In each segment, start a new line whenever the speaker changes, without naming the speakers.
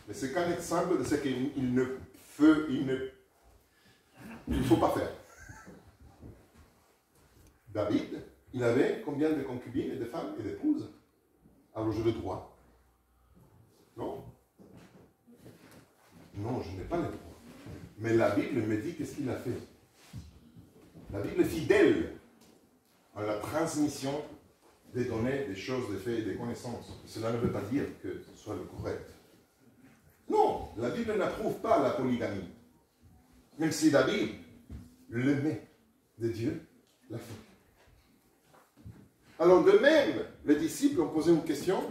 Mais c'est qu'un exemple de ce qu'il ne faut pas faire. David, il avait combien de concubines et de femmes et d'épouses à l'âge de droit? Non. Non, je n'ai pas le droit. Mais la Bible me dit qu'est-ce qu'il a fait. La Bible est fidèle à la transmission des données, des choses, des faits et des connaissances. Cela ne veut pas dire que ce soit le correct. Non, la Bible n'approuve pas la polygamie. Même si David, l'aimé de Dieu, l'a fait. Alors de même, les disciples ont posé une question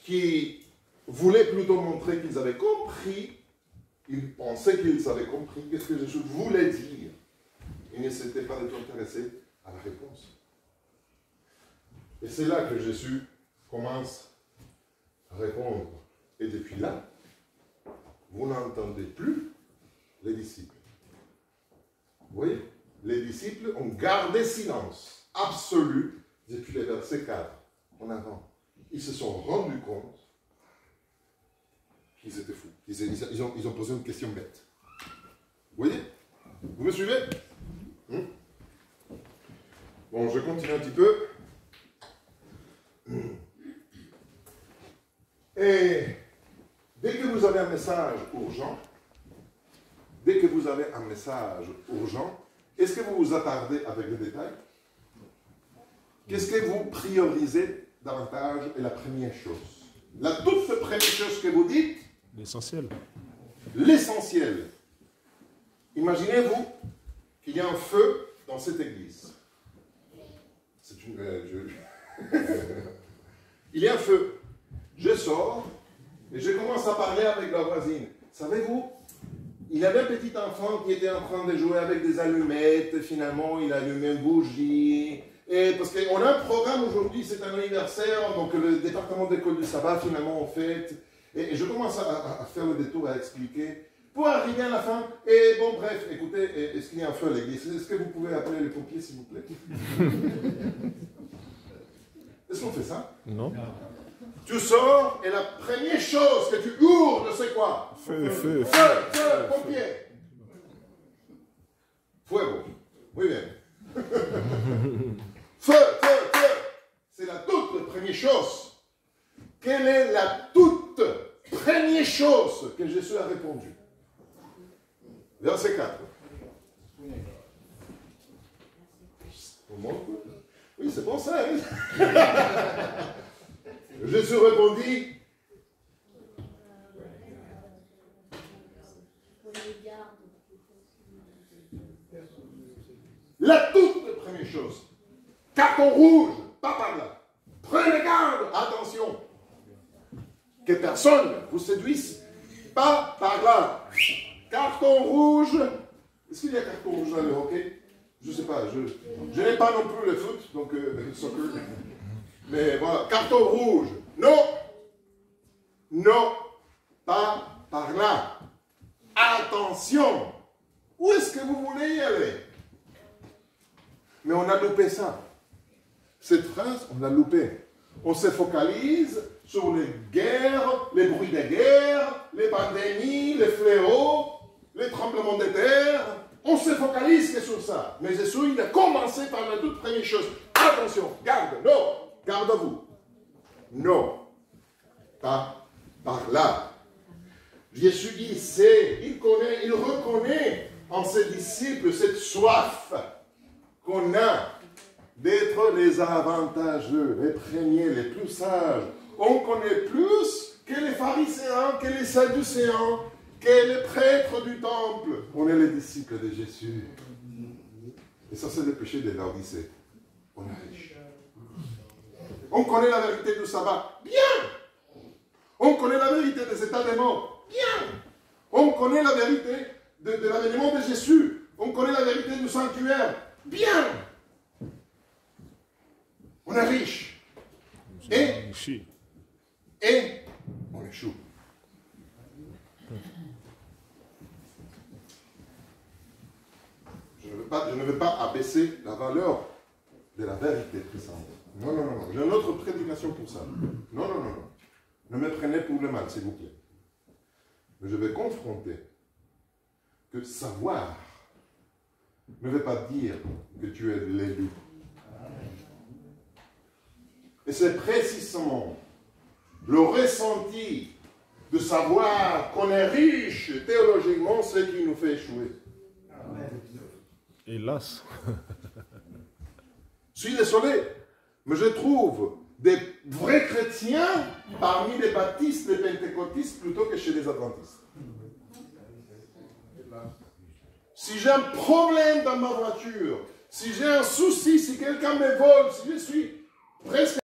qui voulait plutôt montrer qu'ils avaient compris, ils pensaient qu'ils avaient compris qu'est-ce que Jésus voulait dire. Ils ne s'étaient pas du tout intéressés à la réponse. Et c'est là que Jésus commence à répondre. Et depuis là, vous n'entendez plus les disciples. Vous voyez, les disciples ont gardé silence absolu depuis le verset 4 en avant. Ils se sont rendus compte qu'ils étaient fous. Ils ont posé une question bête. Vous voyez? Vous me suivez? Bon, je continue un petit peu. Et dès que vous avez un message urgent, est-ce que vous vous attardez avec les détails? Qu'est-ce que vous priorisez davantage est la première chose? La toute première chose que vous dites?
L'essentiel.
L'essentiel. Imaginez-vous qu'il y a un feu dans cette église. C'est une... Il y a un feu. Je sors et je commence à parler avec la voisine. Savez-vous, il y avait un petit enfant qui était en train de jouer avec des allumettes. Finalement, il a allumé une bougie. Et parce qu'on a un programme aujourd'hui, c'est un anniversaire, donc le département d'école du sabbat, finalement, en fait. Et je commence à faire le détour, à expliquer. Pour arriver à la fin, et bon, bref, écoutez, est-ce qu'il y a un feu à l'église? Est-ce que vous pouvez appeler les pompiers, s'il vous plaît? Est-ce qu'on fait ça?
Non.
Tu sors, et la première chose que tu hurles, c'est quoi?
Feu,
pompier. Fuego. Oui, bien. Feu. C'est la toute première chose. Quelle est la toute première chose que Jésus a répondu? Verset 4. Oui, c'est bon ça. Hein? Jésus répondit. La toute première chose. Carton rouge, pas par là. Prenez garde, attention. Que personne vous séduise, pas par là. Carton rouge. Est-ce qu'il y a carton rouge dans le hockey? Je ne sais pas. Je n'aime pas non plus le foot, donc soccer. Mais voilà, carton rouge. Non, pas par là. Attention. Où est-ce que vous voulez y aller? Mais on a loupé ça. Cette phrase, on l'a loupé. On se focalise sur les guerres, les bruits de guerre, les pandémies, les fléaux, les tremblements de terre. On se focalise que sur ça. Mais Jésus, il a commencé par la toute première chose. Attention, garde-vous. Non, pas par là. Jésus dit, il reconnaît en ses disciples cette soif qu'on a d'être les avantageux, les premiers, les plus sages. On connaît plus que les pharisiens, que les sadducéens, que les prêtres du temple. On est les disciples de Jésus. Et ça, c'est le péché de l'Odyssée. On est riche. On connaît la vérité du sabbat. Bien. On connaît la vérité des états des morts. Bien. On connaît la vérité de l'avènement de Jésus. On connaît la vérité du sanctuaire. Bien. On est riche. Et on échoue. Je ne veux pas abaisser la valeur de la vérité présente. Non. J'ai une autre prédication pour ça. Non. Ne me prenez pour le mal, s'il vous plaît. Mais je vais confronter que savoir ne veut pas dire que tu es l'élu. Et c'est précisément le ressenti de savoir qu'on est riche théologiquement, ce qui nous fait échouer.
Hélas.
Je suis désolé, mais je trouve des vrais chrétiens parmi les baptistes, les pentecôtistes, plutôt que chez les adventistes. Si j'ai un problème dans ma voiture, si j'ai un souci, si quelqu'un me vole, si je suis presque